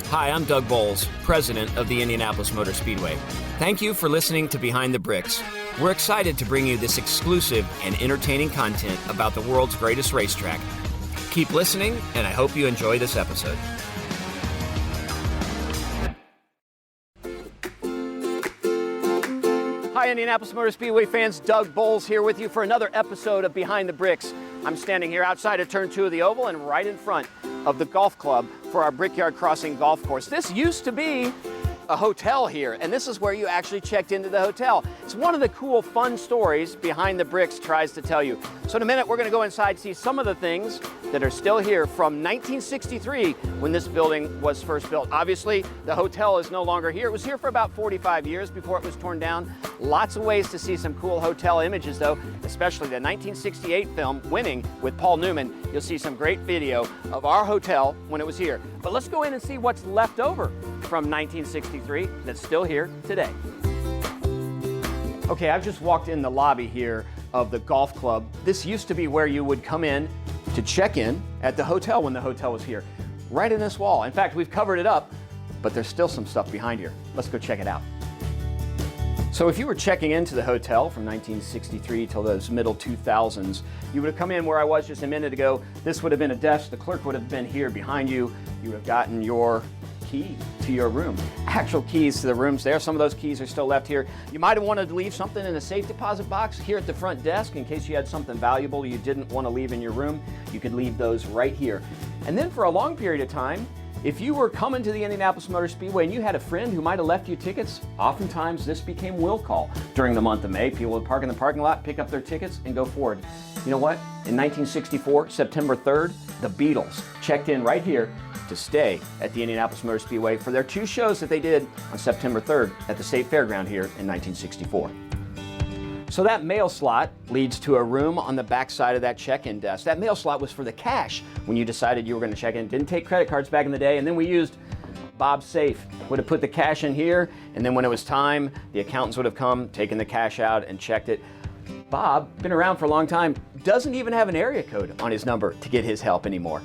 Hi, I'm Doug Boles, president of the Indianapolis Motor Speedway. Thank you for listening to Behind the Bricks. We're excited to bring you this exclusive and entertaining content about the world's greatest racetrack. Keep listening, and I hope you enjoy this episode. Hi, Indianapolis Motor Speedway fans. Doug Boles here with you for another episode of Behind the Bricks. I'm standing here outside of Turn 2 of the Oval and right in front of the golf club for our Brickyard Crossing golf course. This used to be a hotel here, and this is where you actually checked into the hotel. It's one of the cool, fun stories Behind the Bricks tries to tell you. So in a minute, we're going to go inside and see some of the things that are still here from 1963 when this building was first built. Obviously, the hotel is no longer here. It was here for about 45 years before it was torn down. Lots of ways to see some cool hotel images, though, especially the 1968 film, Winning, with Paul Newman. You'll see some great video of our hotel when it was here. But let's go in and see what's left over from 1963 that's still here today. Okay, I've just walked in the lobby here of the golf club. This used to be where you would come in to check in at the hotel when the hotel was here, right in this wall. In fact, we've covered it up, but there's still some stuff behind here. Let's go check it out. So if you were checking into the hotel from 1963 till those middle 2000s, you would have come in where I was just a minute ago. This would have been a desk. The clerk would have been here behind you. You would have gotten your key to your room. Actual keys to the rooms there. Some of those keys are still left here. You might have wanted to leave something in a safe deposit box here at the front desk in case you had something valuable you didn't want to leave in your room. You could leave those right here. And then for a long period of time, if you were coming to the Indianapolis Motor Speedway and you had a friend who might have left you tickets, oftentimes this became will call. During the month of May, people would park in the parking lot, pick up their tickets, and go forward. You know what? In 1964, September 3rd, the Beatles checked in right here to stay at the Indianapolis Motor Speedway for their two shows that they did on September 3rd at the State Fairground here in 1964. So that mail slot leads to a room on the back side of that check-in desk. That mail slot was for the cash when you decided you were going to check in. Didn't take credit cards back in the day, and then we used Bob's safe. Would have put the cash in here, and then when it was time, the accountants would have come, taken the cash out, and checked it. Bob, been around for a long time, doesn't even have an area code on his number to get his help anymore.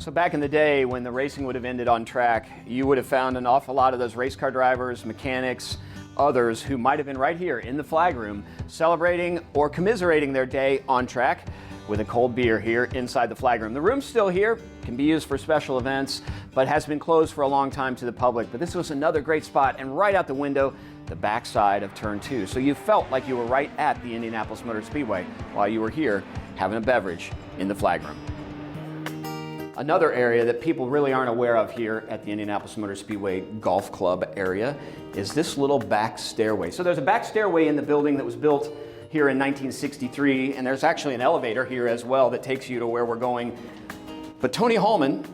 So back in the day when the racing would have ended on track, you would have found an awful lot of those race car drivers, mechanics, others who might have been right here in the flag room celebrating or commiserating their day on track with a cold beer here inside the flag room. The room's still here, can be used for special events, but has been closed for a long time to the public. But this was another great spot, and right out the window, the backside of Turn 2. So you felt like you were right at the Indianapolis Motor Speedway while you were here having a beverage in the flag room. Another area that people really aren't aware of here at the Indianapolis Motor Speedway Golf Club area is this little back stairway. So there's a back stairway in the building that was built here in 1963, and there's actually an elevator here as well that takes you to where we're going. But Tony Hallman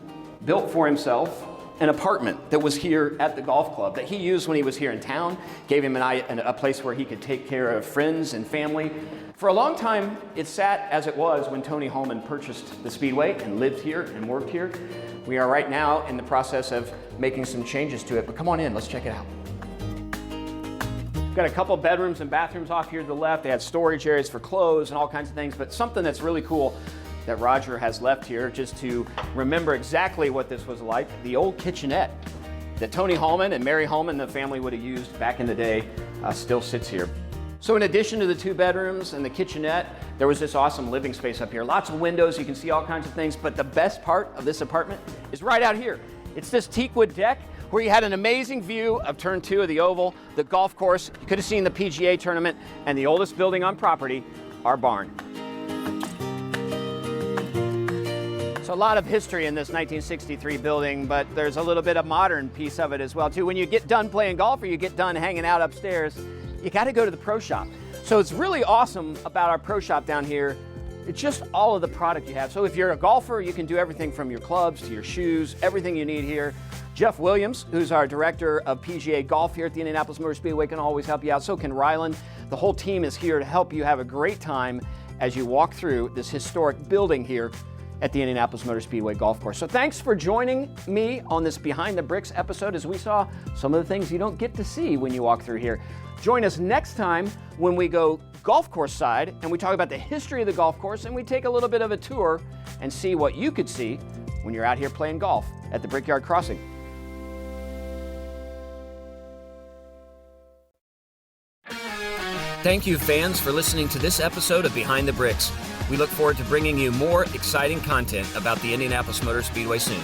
built for himself an apartment that was here at the golf club that he used when he was here in town, gave him a place where he could take care of friends and family. For a long time, it sat as it was when Tony Hallman purchased the Speedway and lived here and worked here. We are right now in the process of making some changes to it, but come on in, let's check it out. We've got a couple bedrooms and bathrooms off here to the left. They have storage areas for clothes and all kinds of things, but something that's really cool that Roger has left here just to remember exactly what this was like, the old kitchenette that Tony Hallman and Mary Hallman, the family, would have used back in the day, still sits here. So in addition to the two bedrooms and the kitchenette, there was this awesome living space up here. Lots of windows, you can see all kinds of things, but the best part of this apartment is right out here. It's this teakwood deck where you had an amazing view of Turn 2 of the Oval, the golf course. You could have seen the PGA tournament, and the oldest building on property, our barn. So a lot of history in this 1963 building, but there's a little bit of modern piece of it as well too. When you get done playing golf or you get done hanging out upstairs, you got to go to the pro shop. So it's really awesome about our pro shop down here. It's just all of the product you have. So if you're a golfer, you can do everything from your clubs to your shoes, everything you need here. Jeff Williams, who's our director of PGA Golf here at the Indianapolis Motor Speedway, can always help you out. So can Ryland. The whole team is here to help you have a great time as you walk through this historic building here at the Indianapolis Motor Speedway Golf Course. So thanks for joining me on this Behind the Bricks episode as we saw some of the things you don't get to see when you walk through here. Join us next time when we go golf course side and we talk about the history of the golf course and we take a little bit of a tour and see what you could see when you're out here playing golf at the Brickyard Crossing. Thank you, fans, for listening to this episode of Behind the Bricks. We look forward to bringing you more exciting content about the Indianapolis Motor Speedway soon.